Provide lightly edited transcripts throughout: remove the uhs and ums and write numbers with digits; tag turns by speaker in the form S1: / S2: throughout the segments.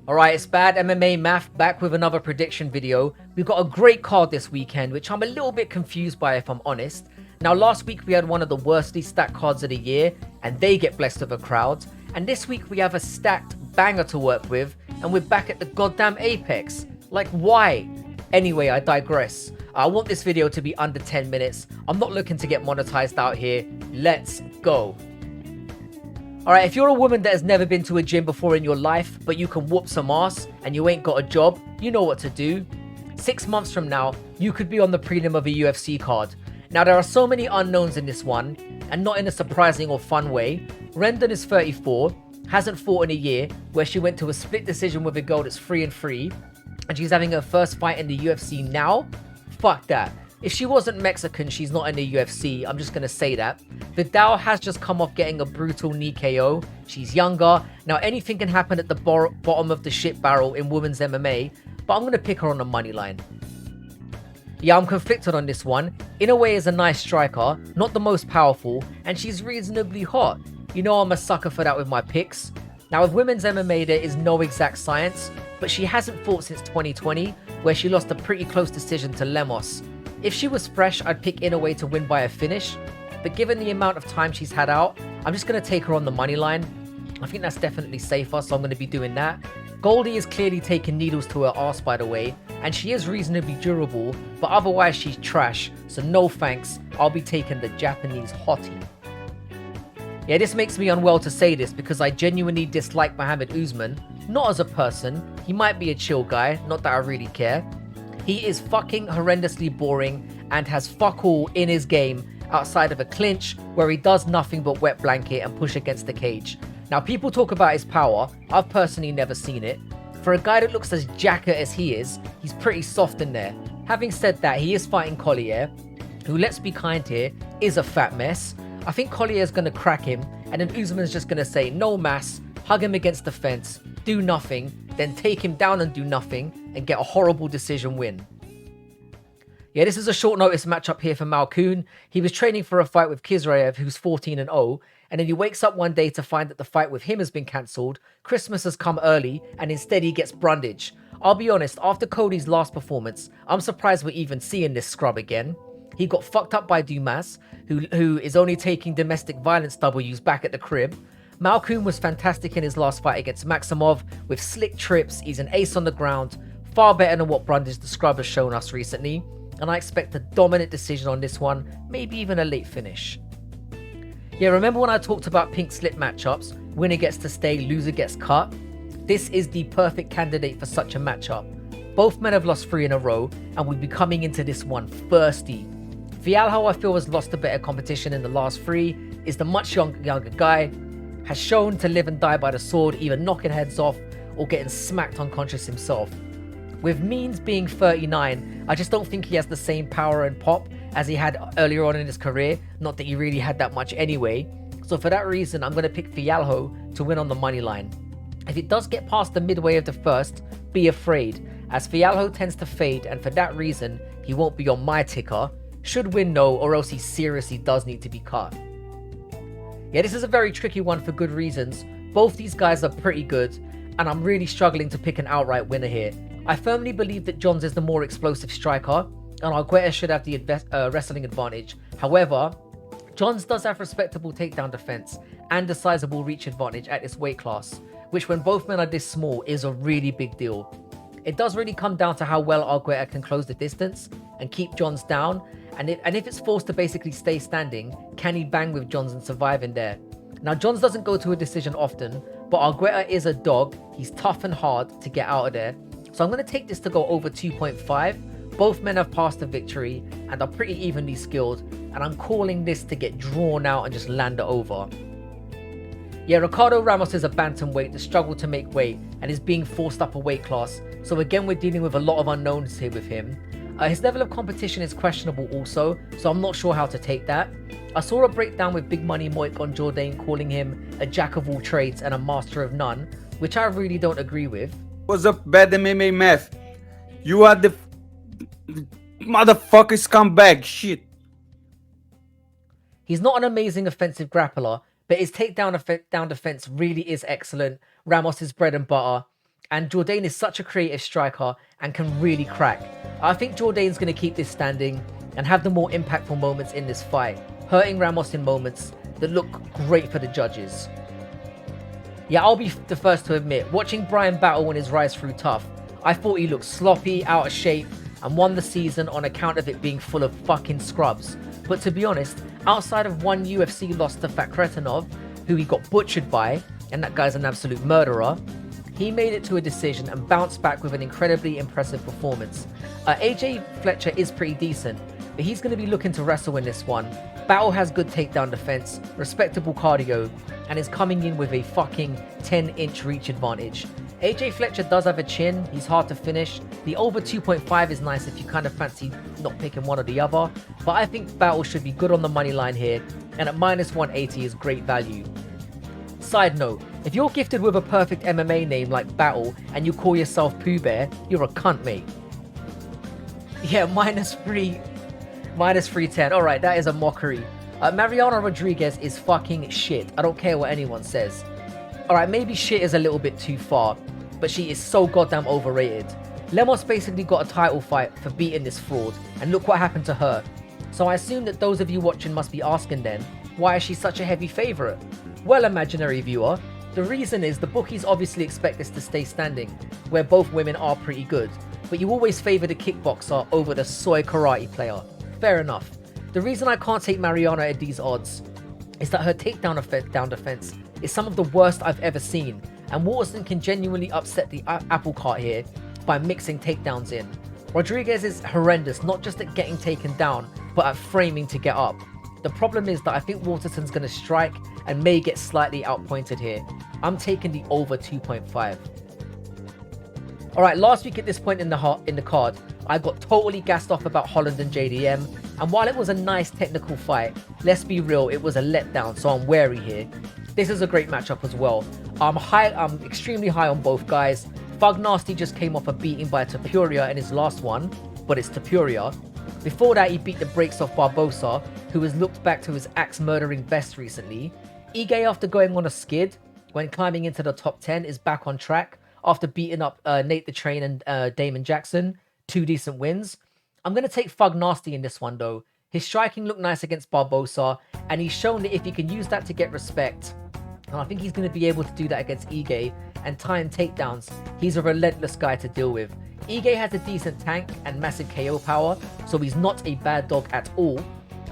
S1: Alright, it's Bad MMA Math back with another prediction video. We've got a great card this weekend, which I'm a little bit confused by if I'm honest. Now, last week we had one of the worstly stacked cards of the year, and they get blessed with a crowd. And this week we have a stacked banger to work with, and we're back at the goddamn apex. Like, why? Anyway, I digress. I want this video to be under 10 minutes. I'm not looking to get monetized out here. Let's go. Alright, if you're a woman that has never been to a gym before in your life, but you can whoop some ass and you ain't got a job, you know what to do. 6 months from now, you could be on the prelim of a UFC card. Now, there are so many unknowns in this one, and not in a surprising or fun way. Rendon is 34, hasn't fought in a year, where she went to a split decision with a girl that's 3-3, and she's having her first fight in the UFC now? Fuck that. If she wasn't Mexican, she's not in the UFC, I'm just gonna say that. Vidal has just come off getting a brutal knee KO. She's younger. Now, anything can happen at the bottom of the shit barrel in women's MMA, but I'm gonna pick her on the money line. Yeah, I'm conflicted on this one. Inoue is a nice striker, not the most powerful, and she's reasonably hot. You know I'm a sucker for that with my picks. Now, with women's MMA, there is no exact science, but she hasn't fought since 2020, where she lost a pretty close decision to Ramos. If she was fresh, I'd pick Inoue to win by a finish, but given the amount of time she's had out, I'm just going to take her on the money line. I think that's definitely safer, so I'm going to be doing that. Goldy is clearly taking needles to her arse, by the way, and she is reasonably durable, but otherwise she's trash, so no thanks, I'll be taking the Japanese hottie. Yeah, this makes me unwell to say this because I genuinely dislike Muhammad Usman, not as a person, he might be a chill guy, not that I really care. He is fucking horrendously boring and has fuck all in his game outside of a clinch where he does nothing but wet blanket and push against the cage. Now, people talk about his power, I've personally never seen it. For a guy that looks as jacket as he is, he's pretty soft in there. Having said that, he is fighting Collier, who, let's be kind here, is a fat mess. I think Collier is going to crack him, and then Usman's just going to say no mass, hug him against the fence, do nothing, then take him down and do nothing, and get a horrible decision win. Yeah, this is a short notice matchup here for Malkoun. He was training for a fight with Fiziev, who's 14-0, and then he wakes up one day to find that the fight with him has been cancelled, Christmas has come early, and instead he gets Brundage. I'll be honest, after Cody's last performance, I'm surprised we're even seeing this scrub again. He got fucked up by Dumas, who is only taking domestic violence W's back at the crib. Malkoun was fantastic in his last fight against Maximov, with slick trips, he's an ace on the ground, far better than what Brundage the scrub has shown us recently, and I expect a dominant decision on this one, maybe even a late finish. Yeah, remember when I talked about pink slip matchups, winner gets to stay, loser gets cut? This is the perfect candidate for such a matchup. Both men have lost 3 in a row, and we'll be coming into this one thirsty. Fialho, I feel, has lost a better competition in the last 3, is the much younger guy, has shown to live and die by the sword, either knocking heads off or getting smacked unconscious himself. With Means being 39, I just don't think he has the same power and pop as he had earlier on in his career, not that he really had that much anyway. So for that reason, I'm going to pick Fialho to win on the money line. If it does get past the midway of the first, be afraid, as Fialho tends to fade, and for that reason, he won't be on my ticker. Should win though, or else he seriously does need to be cut. Yeah, this is a very tricky one for good reasons. Both these guys are pretty good, and I'm really struggling to pick an outright winner here. I firmly believe that Johns is the more explosive striker, and Argueta should have the wrestling advantage. However, Johns does have respectable takedown defense and a sizable reach advantage at this weight class, which when both men are this small is a really big deal. It does really come down to how well Argueta can close the distance and keep Johns down, and if it's forced to basically stay standing, can he bang with Johns and survive in there? Now, Johns doesn't go to a decision often, but Argueta is a dog. He's tough and hard to get out of there. So I'm going to take this to go over 2.5. Both men have passed the victory and are pretty evenly skilled, and I'm calling this to get drawn out and just land it over. Yeah, Ricardo Ramos is a bantamweight that struggled to make weight and is being forced up a weight class, so again we're dealing with a lot of unknowns here with him. His level of competition is questionable also, so I'm not sure how to take that. I saw a breakdown with Big Money Moik on Jourdain calling him a jack of all trades and a master of none, which I really don't agree with.
S2: What's up, Bad MMA Math? You are the motherfucker scumbag shit.
S1: He's not an amazing offensive grappler, but his takedown defense really is excellent. Ramos is bread and butter. And Jourdain is such a creative striker and can really crack. I think Jourdain's going to keep this standing and have the more impactful moments in this fight, hurting Ramos in moments that look great for the judges. Yeah, I'll be the first to admit, watching Brian battle on his rise through tough, I thought he looked sloppy, out of shape, and won the season on account of it being full of fucking scrubs. But to be honest, outside of one UFC loss to Fakretinov, who he got butchered by, and that guy's an absolute murderer, he made it to a decision and bounced back with an incredibly impressive performance. AJ Fletcher is pretty decent, but he's going to be looking to wrestle in this one. Battle has good takedown defense, respectable cardio, and is coming in with a fucking 10-inch reach advantage. AJ Fletcher does have a chin, he's hard to finish. The over 2.5 is nice if you kind of fancy not picking one or the other, but I think Battle should be good on the money line here, and at minus 180 is great value. Side note, if you're gifted with a perfect MMA name like Battle and you call yourself Pooh Bear, you're a cunt, mate. Yeah, minus 310. Alright, that is a mockery. Mariana Rodriguez is fucking shit. I don't care what anyone says. Alright, maybe shit is a little bit too far, but she is so goddamn overrated. Lemos basically got a title fight for beating this fraud, and look what happened to her. So I assume that those of you watching must be asking then, why is she such a heavy favourite? Well, imaginary viewer, the reason is the bookies obviously expect this to stay standing, where both women are pretty good, but you always favour the kickboxer over the soy karate player. Fair enough. The reason I can't take Mariana at these odds is that her takedown defense is some of the worst I've ever seen, and Waterson can genuinely upset the apple cart here by mixing takedowns in. Rodriguez is horrendous, not just at getting taken down, but at framing to get up. The problem is that I think Waterson's going to strike and may get slightly outpointed here. I'm taking the over 2.5. Alright, last week at this point in the card, I got totally gassed off about Holland and JDM, and while it was a nice technical fight, let's be real, it was a letdown, so I'm wary here. This is a great matchup as well. I'm extremely high on both guys. Fug Nasty just came off a beating by Topuria in his last one, but it's Topuria. Before that, he beat the brakes off Barbosa, who has looked back to his axe-murdering best recently. Ige, after going on a skid when climbing into the top 10, is back on track after beating up Nate the Train and Damon Jackson. 2 decent wins. I'm going to take Fug Nasty in this one, though. His striking looked nice against Barbosa, and he's shown that if he can use that to get respect, and I think he's going to be able to do that against Ige and time takedowns. He's a relentless guy to deal with. Ige has a decent tank and massive KO power, so he's not a bad dog at all.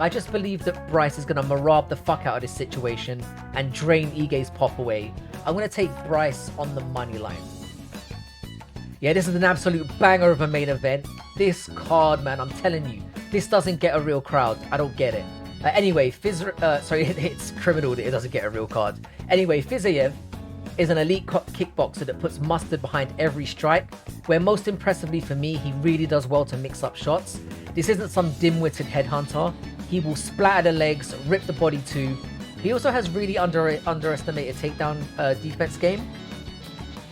S1: I just believe that Bryce is going to marab the fuck out of this situation and drain Ige's pop away. I'm going to take Bryce on the money line. Yeah, this is an absolute banger of a main event. This card, man, I'm telling you, this doesn't get a real crowd. I don't get it. Anyway, it's criminal that it doesn't get a real card. Anyway, Fiziev is an elite kickboxer that puts mustard behind every strike, where most impressively for me, he really does well to mix up shots. This isn't some dim-witted headhunter. He will splatter the legs, rip the body too. He also has really underestimated takedown defense game.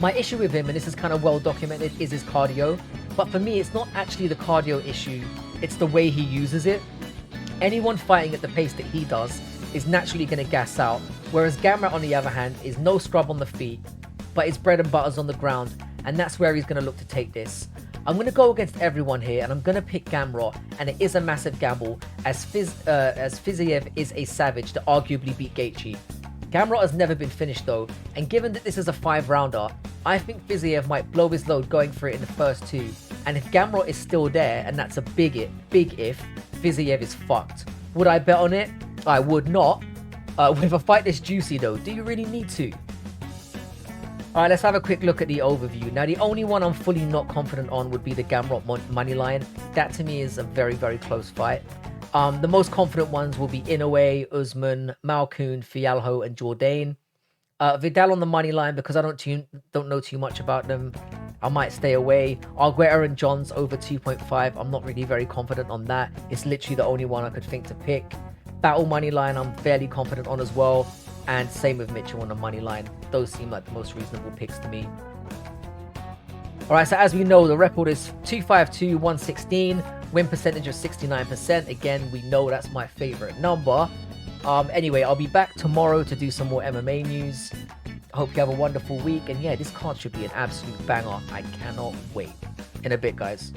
S1: My issue with him, and this is kind of well documented, is his cardio. But for me, it's not actually the cardio issue, it's the way he uses it. Anyone fighting at the pace that he does is naturally going to gas out, whereas Gamrot, on the other hand, is no scrub on the feet, but his bread and butter's on the ground, and that's where he's going to look to take this. I'm going to go against everyone here, and I'm going to pick Gamrot, and it is a massive gamble, as Fiziev is a savage that arguably beat Gaethje. Gamrot has never been finished though, and given that this is a 5-rounder, I think Fiziev might blow his load going for it in the first 2, and if Gamrot is still there, and that's a big if, Fiziev is fucked. Would I bet on it? I would not. With a fight this juicy though, do you really need to? Alright, let's have a quick look at the overview. Now, the only one I'm fully not confident on would be the Gamrot money line. That to me is a very, very close fight. The most confident ones will be Inoue, Usman, Malkoun, Fialho, and Jourdain. Vidal on the money line, because I don't know too much about them, I might stay away. Argueta and Johns over 2.5. I'm not really very confident on that. It's literally the only one I could think to pick. Battle money line, I'm fairly confident on as well. And same with Mitchell on the money line. Those seem like the most reasonable picks to me. Alright, so as we know, the record is 252, 116. Win percentage of 69%. Again, we know that's my favorite number. Anyway, I'll be back tomorrow to do some more MMA news. Hope you have a wonderful week. And yeah, this card should be an absolute banger. I cannot wait. In a bit, guys.